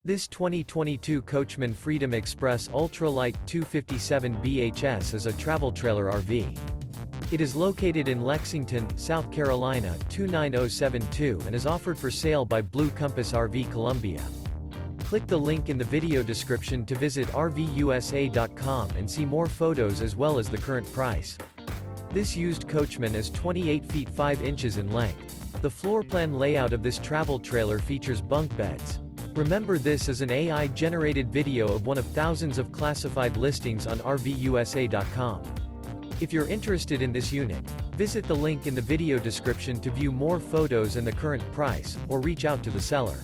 This 2022 Coachmen Freedom Express Ultralight 257 BHS is a travel trailer RV. It is located in Lexington, South Carolina 29072 and is offered for sale by Blue Compass RV Columbia. Click the link in the video description to visit RVUSA.com and see more photos as well as the current price. This used Coachman is 28 feet 5 inches in length. The floor plan layout of this travel trailer features bunk beds. Remember, this is an AI-generated video of one of thousands of classified listings on RVUSA.com. If you're interested in this unit, visit the link in the video description to view more photos and the current price, or reach out to the seller.